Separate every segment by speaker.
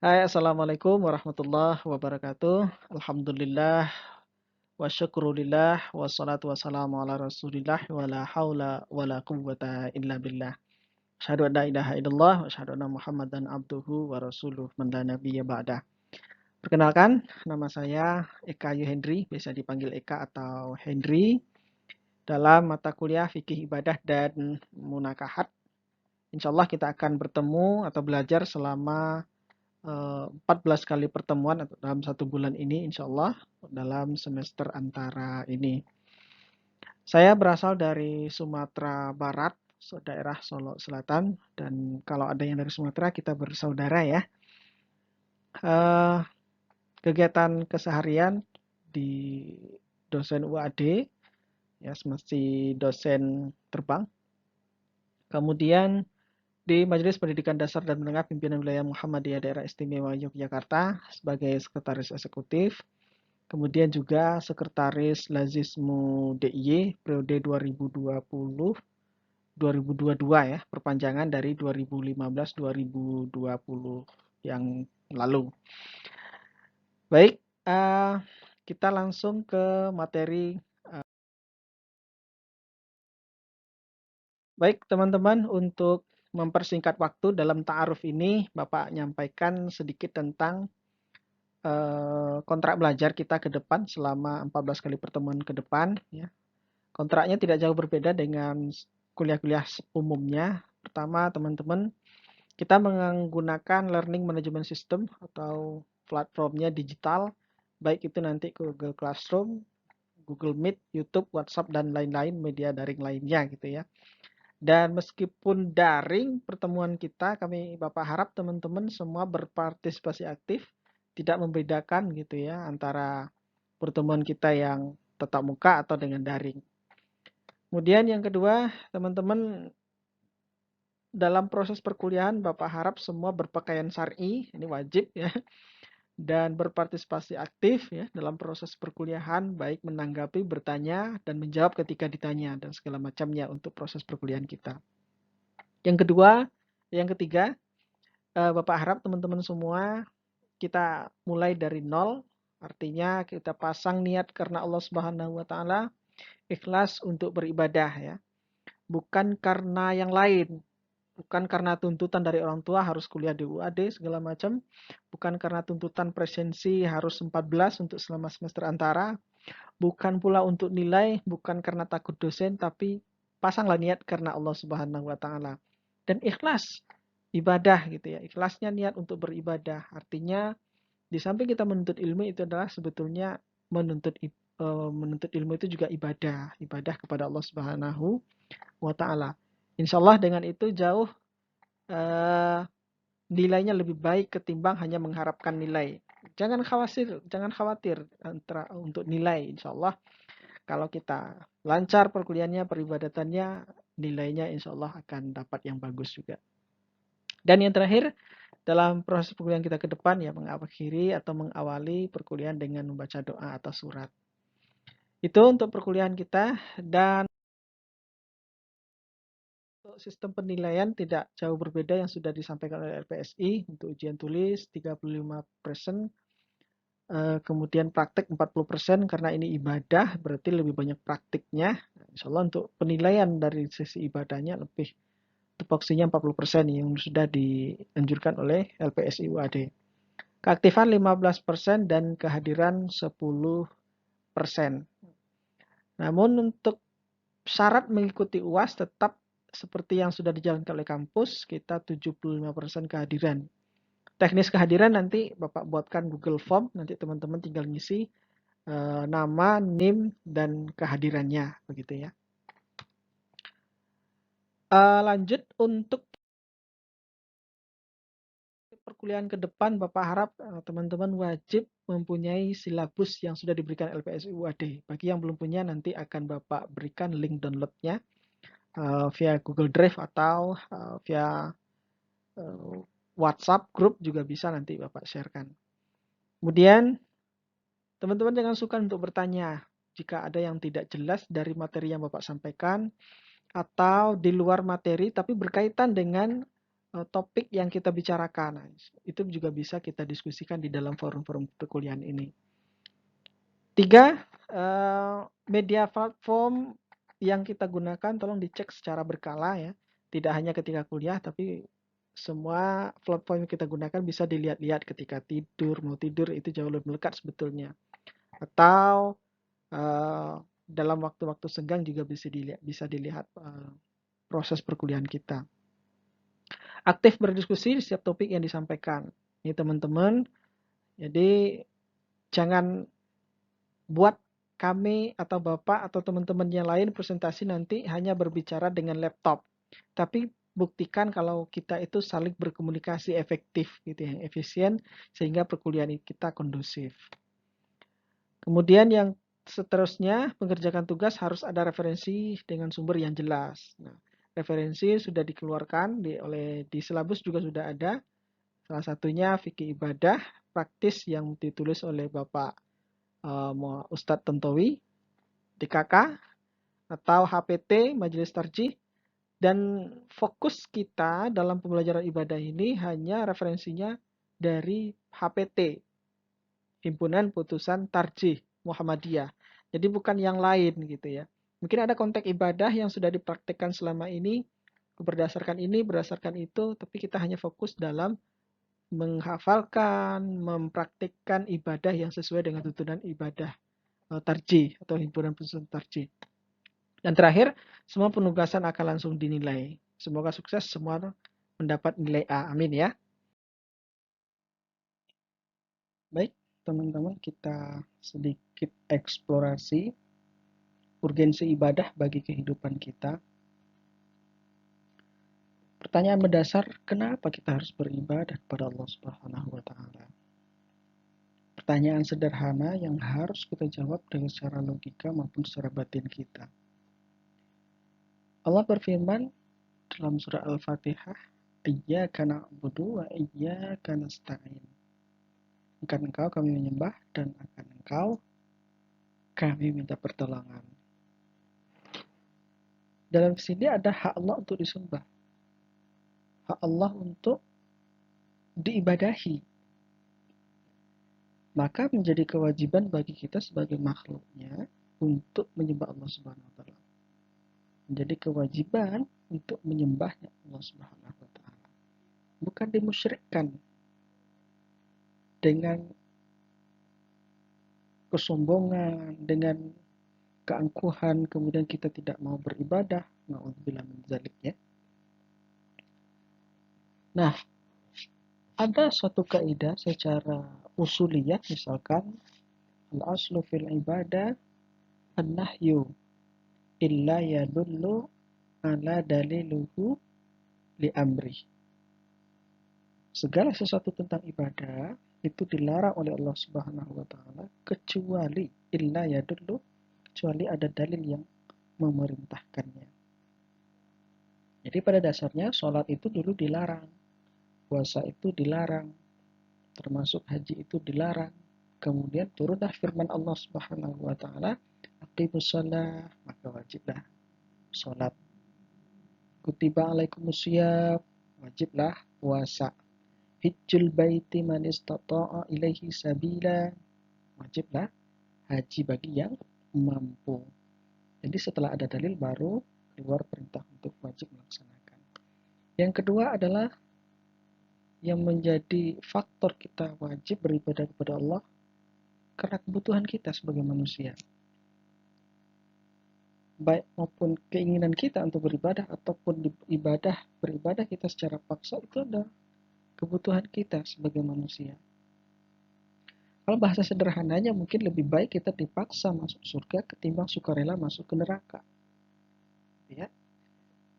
Speaker 1: Hai, assalamualaikum warahmatullahi wabarakatuh. Alhamdulillah wa syukurillah wassalatu wassalamu ala rasulillah wa la haula wa la quwwata illa billah. Asyhadu an la ilaha illallah wa asyhadu anna Muhammadan abduhu wa rasuluh man la nabiyya ba'dah. Perkenalkan, nama saya Eka Yuhendri, biasa dipanggil Eka atau Hendri. Dalam mata kuliah fikih ibadah dan munakahat, insyaallah kita akan bertemu atau belajar selama 14 kali pertemuan atau dalam 1 bulan ini insyaallah dalam semester antara ini. Saya berasal dari Sumatera Barat, daerah Solo Selatan, dan kalau ada yang dari Sumatera kita bersaudara ya. Eh, Kegiatan keseharian di dosen UAD, ya masih dosen terbang. Kemudian di Majelis Pendidikan Dasar dan Menengah Pimpinan Wilayah Muhammadiyah Daerah Istimewa Yogyakarta sebagai sekretaris eksekutif. Kemudian juga Sekretaris Lazismu DIY periode 2020-2022 ya, perpanjangan dari 2015-2020 yang lalu. Baik, kita langsung ke materi. Baik teman-teman, untuk mempersingkat waktu dalam ta'aruf ini, Bapak nyampaikan sedikit tentang kontrak belajar kita ke depan selama 14 kali pertemuan ke depan ya. Kontraknya tidak jauh berbeda dengan kuliah-kuliah umumnya. Pertama, teman-teman, kita menggunakan learning management system atau platformnya digital, baik itu nanti Google Classroom, Google Meet, YouTube, WhatsApp, dan lain-lain media daring lainnya gitu ya. Dan meskipun daring pertemuan kita, Bapak harap teman-teman semua berpartisipasi aktif, tidak membedakan gitu ya antara pertemuan kita yang tatap muka atau dengan daring. Kemudian yang kedua, teman-teman dalam proses perkuliahan Bapak harap semua berpakaian syar'i, ini wajib ya, dan berpartisipasi aktif ya dalam proses perkuliahan, baik menanggapi, bertanya, dan menjawab ketika ditanya dan segala macamnya untuk proses perkuliahan kita. Yang ketiga, Bapak harap teman-teman semua kita mulai dari nol, artinya kita pasang niat karena Allah Subhanahu wa taala, ikhlas untuk beribadah ya. Bukan karena yang lain, bukan karena tuntutan dari orang tua harus kuliah di UAD segala macam, bukan karena tuntutan presensi harus 14 untuk selama semester antara, bukan pula untuk nilai, bukan karena takut dosen, tapi pasanglah niat karena Allah Subhanahu wa taala. Dan ikhlas ibadah gitu ya. Ikhlasnya niat untuk beribadah. Artinya di samping kita menuntut ilmu itu adalah sebetulnya menuntut ilmu itu juga ibadah, ibadah kepada Allah Subhanahu wa taala. Insyaallah dengan itu jauh eh, nilainya lebih baik ketimbang hanya mengharapkan nilai. Jangan khawatir untuk nilai. Insyaallah kalau kita lancar perkuliahannya, peribadatannya, nilainya insyaallah akan dapat yang bagus juga. Dan yang terakhir, dalam proses perkuliahan kita ke depan ya mengakhiri atau mengawali perkuliahan dengan membaca doa atau surat. Itu untuk perkuliahan kita. Dan untuk sistem penilaian tidak jauh berbeda yang sudah disampaikan oleh LPSI. Untuk ujian tulis 35%, kemudian praktek 40% karena ini ibadah berarti lebih banyak praktiknya. Insyaallah untuk penilaian dari sisi ibadahnya lebih tupoksinya 40% yang sudah dianjurkan oleh LPSI UAD. Keaktifan 15% dan kehadiran 10%. Namun untuk syarat mengikuti UAS tetap seperti yang sudah dijalankan oleh kampus, kita 75% kehadiran. Teknis kehadiran nanti Bapak buatkan Google Form, nanti teman-teman tinggal ngisi nama, NIM, dan kehadirannya, begitu ya. Lanjut untuk perkuliahan ke depan, Bapak harap teman-teman wajib mempunyai silabus yang sudah diberikan LPSI UAD. Bagi yang belum punya, nanti akan Bapak berikan link downloadnya via Google Drive atau via WhatsApp grup juga bisa nanti Bapak sharekan. Kemudian, teman-teman jangan sukar untuk bertanya jika ada yang tidak jelas dari materi yang Bapak sampaikan atau di luar materi tapi berkaitan dengan topik yang kita bicarakan. Nah, itu juga bisa kita diskusikan di dalam forum-forum perkuliahan ini. 3, media platform yang kita gunakan tolong dicek secara berkala ya. Tidak hanya ketika kuliah, tapi semua platform yang kita gunakan bisa dilihat-lihat ketika tidur, mau tidur itu jauh lebih melekat sebetulnya. Atau dalam waktu-waktu senggang juga bisa dilihat proses perkuliahan kita. Aktif berdiskusi di setiap topik yang disampaikan. Ini teman-teman, jadi jangan buat kami atau Bapak atau teman-teman yang lain presentasi nanti hanya berbicara dengan laptop. Tapi buktikan kalau kita itu saling berkomunikasi efektif gitu ya, efisien sehingga perkuliahan kita kondusif. Kemudian yang seterusnya, mengerjakan tugas harus ada referensi dengan sumber yang jelas. Nah, referensi sudah dikeluarkan di silabus juga sudah ada. Salah satunya fikih ibadah praktis yang ditulis oleh Bapak Ustadz Tantowi, DKK, atau HPT, Majelis Tarjih. Dan fokus kita dalam pembelajaran ibadah ini hanya referensinya dari HPT, Himpunan Putusan Tarjih Muhammadiyah. Jadi bukan yang lain gitu ya. Mungkin ada konteks ibadah yang sudah dipraktekkan selama ini, berdasarkan ini, berdasarkan itu, tapi kita hanya fokus dalam menghafalkan, mempraktikkan ibadah yang sesuai dengan tuntunan ibadah tarjih atau himpunan putusan tarjih. Dan terakhir, semua penugasan akan langsung dinilai. Semoga sukses semua mendapat nilai A. Amin ya. Baik, teman-teman, kita sedikit eksplorasi urgensi ibadah bagi kehidupan kita. Pertanyaan mendasar, kenapa kita harus beribadah kepada Allah Subhanahu wa taala? Pertanyaan sederhana yang harus kita jawab dengan secara logika maupun secara batin kita. Allah berfirman dalam surah Al-Fatihah, Iyyaka na'budu wa iyyaka nasta'in. Akan Engkau kami menyembah dan akan Engkau kami minta pertolongan. Dalam sini ada hak Allah untuk disembah. Hak Allah untuk diibadahi. Maka menjadi kewajiban bagi kita sebagai makhluknya untuk menyembah Allah Subhanahu wa taala. Menjadi kewajiban untuk menyembahnya Allah Subhanahu wa taala. Bukan dimusyrikkan dengan kesombongan, dengan keangkuhan, kemudian kita tidak mau beribadah. Na'udzubillah min dzalik ya. Nah, ada suatu kaidah secara usuliyah, misalkan al-aslu fil ibadah an-nahyu illa yadullu ala daliluhu li amri. Segala sesuatu tentang ibadah itu dilarang oleh Allah Subhanahu wa taala kecuali illa yadullu, kecuali ada dalil yang memerintahkannya. Jadi pada dasarnya sholat itu dulu dilarang, puasa itu dilarang, termasuk haji itu dilarang. Kemudian turunlah firman Allah Subhanahu wa taala, aqimus shalah, maka wajiblah sholat. Kutiba alaikumusiyam, wajiblah puasa. Hijjul baiti man istata'a ilaihi sabila, wajiblah haji bagi yang mampu. Jadi setelah ada dalil baru keluar perintah untuk wajib melaksanakan. Yang kedua adalah yang menjadi faktor kita wajib beribadah kepada Allah karena kebutuhan kita sebagai manusia. Baik maupun keinginan kita untuk beribadah ataupun beribadah kita secara paksa, itu adalah kebutuhan kita sebagai manusia. Kalau bahasa sederhananya mungkin lebih baik kita dipaksa masuk surga ketimbang sukarela masuk ke neraka. Ya.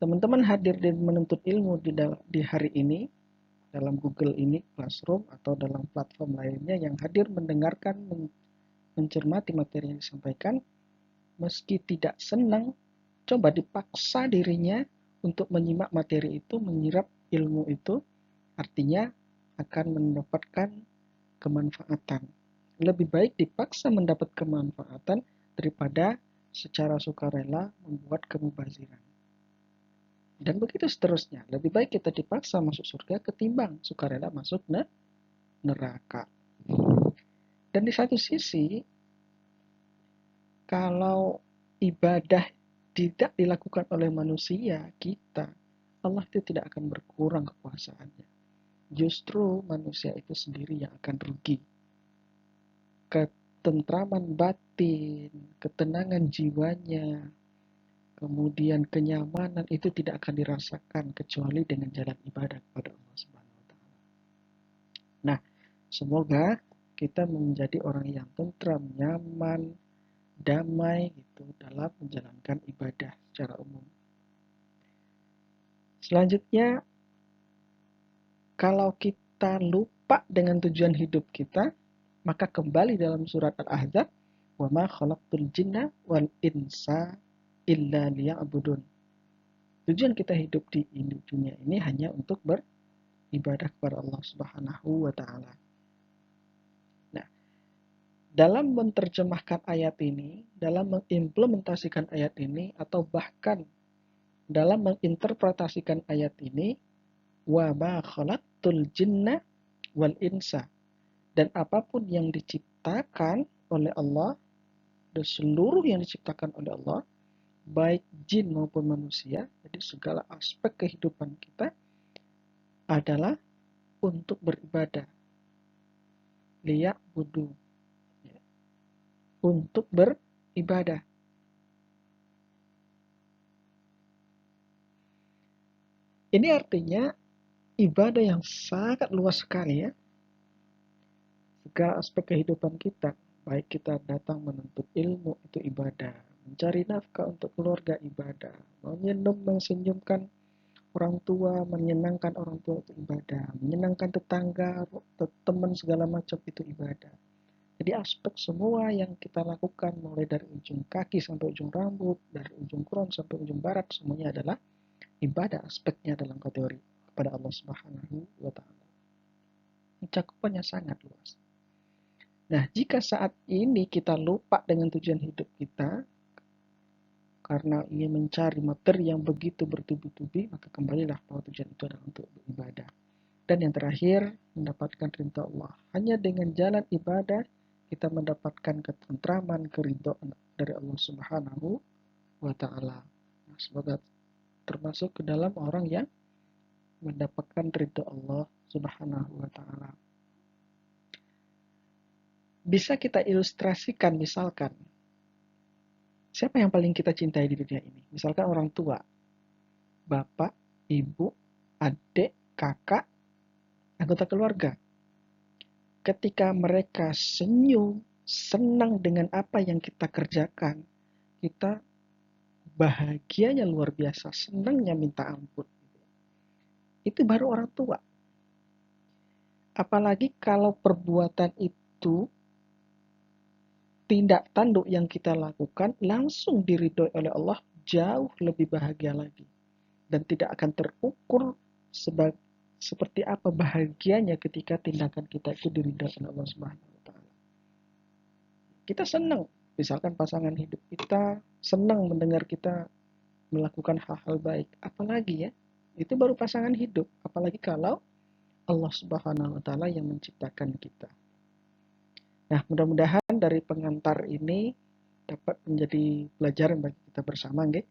Speaker 1: Teman-teman hadir dan menuntut ilmu di hari ini dalam Google ini, Classroom, atau dalam platform lainnya yang hadir mendengarkan, mencermati materi yang disampaikan, meski tidak senang, coba dipaksa dirinya untuk menyimak materi itu, menyerap ilmu itu, artinya akan mendapatkan kemanfaatan. Lebih baik dipaksa mendapat kemanfaatan daripada secara sukarela membuat kemubaziran. Dan begitu seterusnya. Lebih baik kita dipaksa masuk surga ketimbang sukarela masuk neraka. Dan di satu sisi, kalau ibadah tidak dilakukan oleh manusia, kita, Allah itu tidak akan berkurang kekuasaannya. Justru manusia itu sendiri yang akan rugi. Ketentraman batin, ketenangan jiwanya, kemudian kenyamanan itu tidak akan dirasakan kecuali dengan jalan ibadah kepada Allah Subhanahu wa taala. Nah, semoga kita menjadi orang yang tentram, nyaman, damai gitu dalam menjalankan ibadah secara umum. Selanjutnya, kalau kita lupa dengan tujuan hidup kita, maka kembali dalam surat Al-Ahzab, wa ma khalaqtul jinna wal insa illa liya'budun. Tujuan kita hidup di dunia ini hanya untuk beribadah kepada Allah Subhanahu wa taala. Nah, dalam menerjemahkan ayat ini, dalam mengimplementasikan ayat ini atau bahkan dalam menginterpretasikan ayat ini, wa ma khalaqtul jinna wal insa, dan apapun yang diciptakan oleh Allah, dan seluruh yang diciptakan oleh Allah, baik jin maupun manusia, jadi segala aspek kehidupan kita adalah untuk beribadah. Liya'budu, untuk beribadah. Ini artinya ibadah yang sangat luas sekali ya. Segala aspek kehidupan kita, baik kita datang menuntut ilmu itu ibadah, mencari nafkah untuk keluarga ibadah, mensenyumkan orang tua, menyenangkan orang tua itu ibadah, menyenangkan tetangga, teman segala macam itu ibadah. Jadi aspek semua yang kita lakukan mulai dari ujung kaki sampai ujung rambut, dari ujung kulon sampai ujung barat, semuanya adalah ibadah aspeknya dalam kategori kepada Allah Subhanahu wa taala. Cakupannya sangat luas. Nah, jika saat ini kita lupa dengan tujuan hidup kita karena ingin mencari materi yang begitu bertubi-tubi, maka kembalilah bahwa tujuan itu adalah untuk beribadah. Dan yang terakhir, mendapatkan ridha Allah. Hanya dengan jalan ibadah kita mendapatkan ketentraman, keridhaan dari Allah Subhanahu wa taala. Nah, semoga termasuk ke dalam orang yang mendapatkan ridha Allah Subhanahu wa taala. Bisa kita ilustrasikan misalkan, siapa yang paling kita cintai di dunia ini? Misalkan orang tua, bapak, ibu, adik, kakak, anggota keluarga. Ketika mereka senyum, senang dengan apa yang kita kerjakan, kita bahagianya luar biasa, senangnya minta ampun. Itu baru orang tua. Apalagi kalau perbuatan itu, tindak tanduk yang kita lakukan langsung diridhoi oleh Allah, jauh lebih bahagia lagi. Dan tidak akan terukur seperti apa bahagianya ketika tindakan kita itu diridhoi oleh Allah Subhanahu wa taala. Kita senang, misalkan pasangan hidup kita senang mendengar kita melakukan hal-hal baik. Apalagi ya, itu baru pasangan hidup. Apalagi kalau Allah Subhanahu wa taala yang menciptakan kita. Nah, mudah-mudahan dari pengantar ini dapat menjadi pelajaran bagi kita bersama, nggih.